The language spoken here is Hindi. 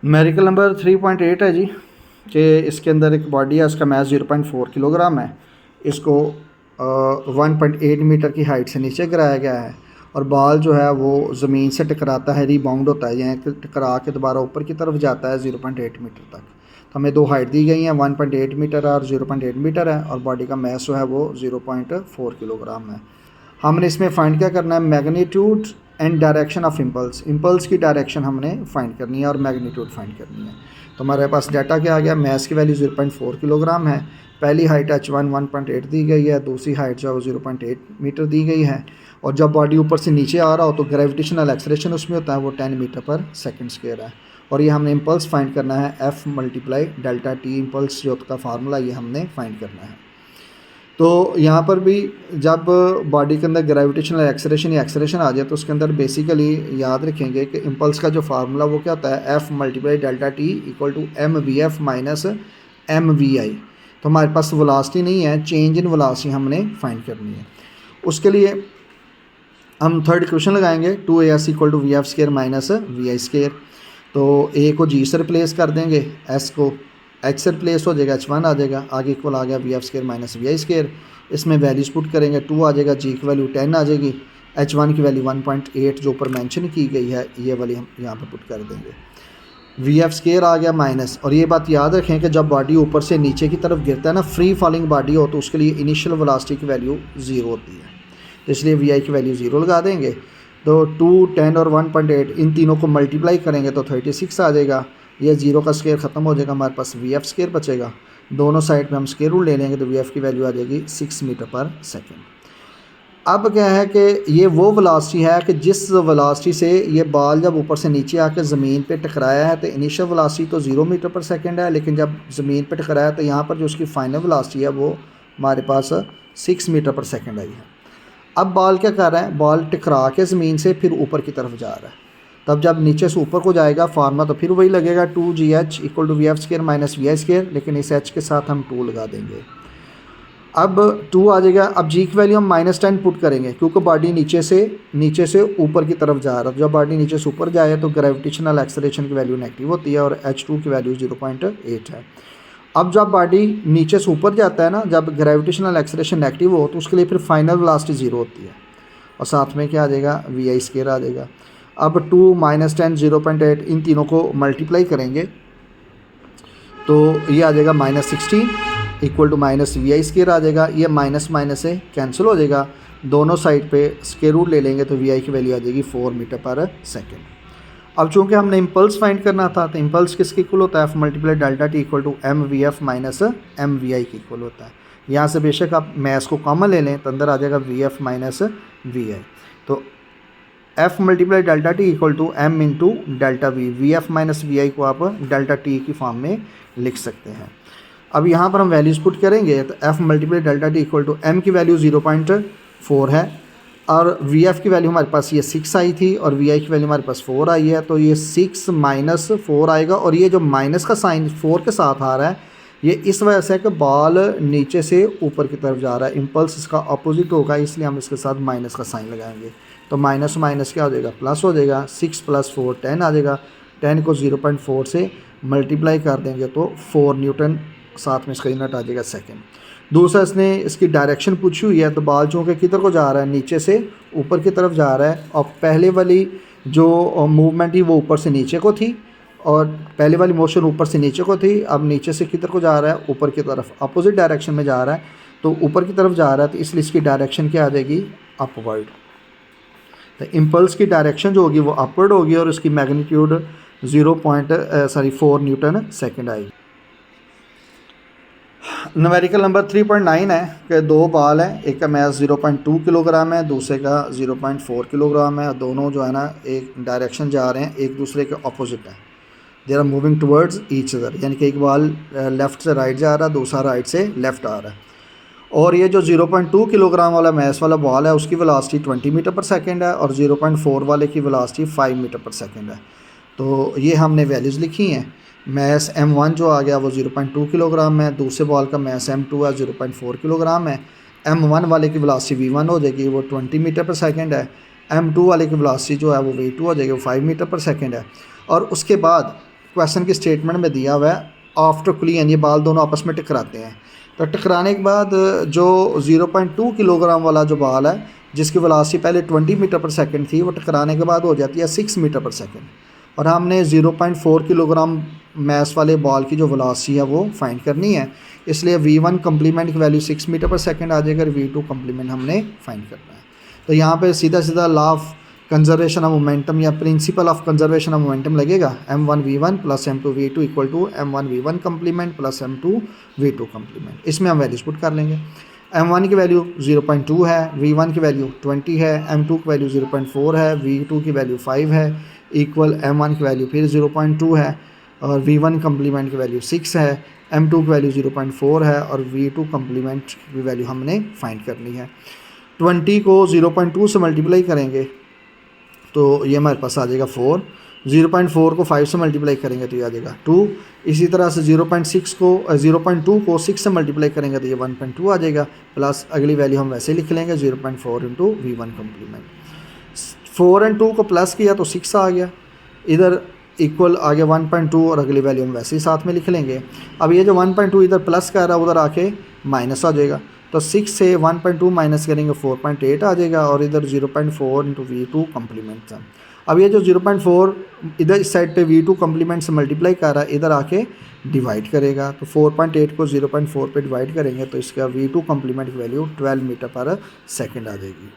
मेरिकल नंबर 3.8 है जी कि इसके अंदर एक बॉडी है, उसका मैस 0.4 किलोग्राम है। इसको 1.8 मीटर की हाइट से नीचे गिराया गया है और बॉल जो है वो ज़मीन से टकराता है, रीबाउंड होता है, यानी कि टकरा के दोबारा ऊपर की तरफ जाता है 0.8 मीटर तक। तो हमें दो हाइट दी गई हैं, 1.8 मीटर और 0.8 मीटर है, और बॉडी का मैस जो है वो 0.4 किलोग्राम है। हमने इसमें फाइंड क्या करना है, magnitude and direction of impulse. Impulse की डायरेक्शन हमने फाइंड करनी है और मैग्नीट्यूड फाइंड करनी है। तो हमारे पास डाटा क्या आ गया, मैस की वैल्यू 0.4 किलोग्राम है, पहली हाइट h1 1.8 दी गई है, दूसरी हाइट जो है वो 0.8 मीटर दी गई है, और जब बॉडी ऊपर से नीचे आ रहा हो तो ग्रेविटेशनल एक्सेलरेशन उसमें होता है वो 10 मीटर पर सेकंड स्क्वायर है। और ये हमने इम्पल्स फाइंड करना है, F multiply delta T, impulse जो का फार्मूला ये हमने फाइंड करना है। तो यहाँ पर भी जब बॉडी के अंदर ग्रेविटेशनल एक्सेलरेशन या एक्सेलरेशन आ जाए तो उसके अंदर बेसिकली याद रखेंगे कि इम्पल्स का जो फार्मूला वो क्या होता है, F multiply delta t equal to mvf minus mvi। तो हमारे पास वेलोसिटी नहीं है, चेंज इन वेलोसिटी हमने फाइंड करनी है। उसके लिए हम थर्ड इक्वेशन लगाएंगे, 2as equal to v f square minus v i square. तो a को g से रिप्लेस कर देंगे, s को h से रिप्लेस हो जाएगा, h1 आ जाएगा, आगे इक्वल आ गया v f square minus v i square. इसमें वैल्यूज़ पुट करेंगे, 2 आ जाएगा, g की वैल्यू 10 आ जाएगी, h1 की वैल्यू 1.8 जो ऊपर मेंशन की गई है ये वाली हम यहाँ पर पुट कर देंगे। वी एफ स्केयर आ गया माइनस, और ये बात याद रखें कि जब बॉडी ऊपर से नीचे की तरफ गिरता है ना, फ्री फॉलिंग बॉडी हो, तो उसके लिए इनिशियल वेलोसिटी की वैल्यू 0 होती है, तो इसलिए वी आई की वैल्यू 0 लगा देंगे। तो 2, 10 और 1.8 इन तीनों को मल्टीप्लाई करेंगे तो 36 आ जाएगा। ये 0 का स्केयर ख़त्म हो जाएगा, हमारे पास वी एफ स्केयर बचेगा। दोनों साइड में हम स्केयर रूल ले लेंगे तो वी एफ की वैल्यू आ जाएगी 6 मीटर पर सेकेंड। अब क्या है कि ये वो वेलोसिटी है कि जिस वेलोसिटी से ये बॉल जब ऊपर से नीचे आकर ज़मीन पे टकराया है, तो इनिशियल वेलोसिटी तो 0 मीटर पर सेकंड है, लेकिन जब ज़मीन पे टकराया तो यहाँ पर जो उसकी फाइनल वेलोसिटी है वो हमारे पास 6 मीटर पर सेकंड आई है। अब बॉल क्या कर रहा है, बॉल टकरा के ज़मीन से फिर ऊपर की तरफ जा रहा है, तब जब नीचे से ऊपर को जाएगा फार्मूला तो फिर वही लगेगा, 2gh equal to v f square minus v i square, लेकिन इस h के साथ हम 2 लगा देंगे। अब 2 आ जाएगा। अब g की वैल्यू हम -10 पुट करेंगे क्योंकि बॉडी नीचे से ऊपर की तरफ जा रहा है। जब बॉडी नीचे से ऊपर जाए तो ग्रेविटेशनल एक्सेलरेशन की वैल्यू नेगेटिव होती है और h2 की वैल्यू 0.8 है। अब जब बॉडी नीचे से ऊपर जाता है ना, जब ग्रेविटेशनल एक्सेलरेशन नेगेटिव हो तो उसके लिए फिर फाइनल वेलोसिटी 0 होती है, और साथ में क्या आ जाएगा, वी आई स्केयर आ जाएगा। अब 2, -10, 0.8 इन तीनों को मल्टीप्लाई करेंगे तो ये आ जाएगा -16 equal to minus v i square आ जाएगा। ये माइनस माइनस से कैंसिल हो जाएगा, दोनों साइड पे स्केयर रूट ले लेंगे तो वी आई की वैल्यू आ जाएगी 4 मीटर पर सेकेंड। अब चूँकि हमने इम्पल्स फाइंड करना था तो इम्पल्स किसके इक्वल होता है, F multiply delta t equal to m v f minus m v i के इक्वल होता है। यहाँ से बेशक आप मैथ्स को कॉमन ले लें तो अंदर आ जाएगा v f minus v i. तो F multiply delta t equal to m into delta v, v f minus v i को आप डेल्टा टी की फॉर्म में लिख सकते हैं। अब यहाँ पर हम वैल्यूज़ पुट करेंगे तो F multiply delta t equal to m की वैल्यू 0.4 है, और वी एफ की वैल्यू हमारे पास ये 6 आई थी और वी आई की वैल्यू हमारे पास 4 आई है, तो ये 6 माइनस 4 आएगा। और ये जो माइनस का साइन 4 के साथ आ रहा है ये इस वजह से कि बॉल नीचे से ऊपर की तरफ जा रहा है, इम्पल्स इसका अपोजिट होगा, इसलिए हम इसके साथ माइनस का साइन लगाएंगे। तो माइनस माइनस क्या हो जाएगा, प्लस हो जाएगा, 6 + 4 10 आ जाएगा। 10 को 0.4 से मल्टीप्लाई कर देंगे तो 4 न्यूटन, साथ में इसका यूनिट आ जाएगा सेकेंड। दूसरा इसने इसकी डायरेक्शन पूछी हुई है, तो बॉल चूँकि किधर को जा रहा है, नीचे से ऊपर की तरफ जा रहा है, और पहले वाली जो मूवमेंट थी वो ऊपर से नीचे को थी, और पहले वाली मोशन ऊपर से नीचे को थी, अब नीचे से किधर को जा रहा है, ऊपर की तरफ, अपोजिट डायरेक्शन में जा रहा है, तो ऊपर की तरफ जा रहा है, तो इसलिए इसकी डायरेक्शन क्या आ जाएगी, अपवर्ड। तो इम्पल्स की डायरेक्शन जो होगी वो अपवर्ड होगी और उसकी मैग्नीट्यूड 4 न्यूटन सेकेंड आएगी। न्यूमेरिकल नंबर 3.9 है कि दो बॉल हैं, एक का मैस 0.2 किलोग्राम है, दूसरे का 0.4 किलोग्राम है, दोनों जो है ना एक डायरेक्शन जा रहे हैं, एक दूसरे के ऑपोजिट है, they are moving towards each other, यानी कि एक बॉल लेफ़्ट से राइट जा रहा है, दूसरा राइट से लेफ़्ट आ रहा है। और ये जो 0.2 किलोग्राम वाला मैस वाला बॉल है उसकी वेलोसिटी 20 मीटर पर सेकेंड है, और 0.4 वाले की वेलोसिटी 5 मीटर पर सेकेंड है। तो ये हमने वैल्यूज़ लिखी हैं। मैस M1 जो आ गया वो 0.2 किलोग्राम है, दूसरे बॉल का मैस M2 है 0.4 किलोग्राम है। M1 वाले की वेलोसिटी V1 हो जाएगी, वो 20 मीटर पर सेकेंड है। M2 वाले की वेलोसिटी जो है वो V2 हो जाएगी, वो 5 मीटर पर सेकेंड है। और उसके बाद क्वेश्चन की स्टेटमेंट में दिया हुआ है आफ्टर कुलियन, ये बाल दोनों आपस में टकराते हैं। तो टकराने के बाद जो 0.2 किलोग्राम वाला जो बाल है जिसकी वेलोसिटी पहले 20 मीटर पर सेकंड थी, वो टकराने के बाद हो जाती है 6 मीटर पर सेकंड। और हमने 0.4 किलोग्राम मैस वाले बॉल की जो वेलोसिटी है वो फाइंड करनी है, इसलिए v1 कम्प्लीमेंट की वैल्यू 6 मीटर पर सेकंड आ जाएगा, v2 कम्प्लीमेंट हमने फाइंड करना है। तो यहाँ पे सीधा सीधा law of conservation of momentum या principle of conservation of momentum लगेगा, m1v1 plus m2v2 equal to m1v1 complement plus m2v2 complement. इसमें हम वैल्यूज पुट कर लेंगे। m1 की वैल्यू 0.2 है, v1 की वैल्यू 20 है, m2 की वैल्यू 0.4 है, v2 की वैल्यू 5 है, इक्वल m1 की वैल्यू फिर 0.2 है और v1 कम्प्लीमेंट की वैल्यू 6 है, m2 की वैल्यू 0.4 है और v2 कम्प्लीमेंट की वैल्यू हमने फाइंड करनी है। 20 को 0.2 से मल्टीप्लाई करेंगे तो ये हमारे पास आ जाएगा 4, 0.4 को 5 से मल्टीप्लाई करेंगे तो ये आ जाएगा 2, इसी तरह से 0.2 को 6 से मल्टीप्लाई करेंगे तो ये 1.2 आ जाएगा, प्लस अगली वैल्यू हम वैसे ही लिख लेंगे 0.4 इंटू v1 कम्प्लीमेंट। 4 और 2 को प्लस किया तो 6 आ गया, इधर इक्वल आ गया 1.2 और अगली वैल्यू हम वैसे ही साथ में लिख लेंगे। अब ये जो 1.2 इधर प्लस का रहा है उधर आके माइनस आ जाएगा, तो 6 से 1.2 माइनस करेंगे 4.8 आ जाएगा और इधर 0.4 इंटू v2 कम्प्लीमेंट था। अब ये जो 0.4 इधर इस साइड पे v2 कम्प्लीमेंट से मल्टीप्लाई कर रहा है, इधर आके डिवाइड करेगा, तो 4.8 को 0.4 पे डिवाइड करेंगे तो इसका v2 कम्प्लीमेंट की वैल्यू 12 मीटर पर सेकंड आ जाएगी।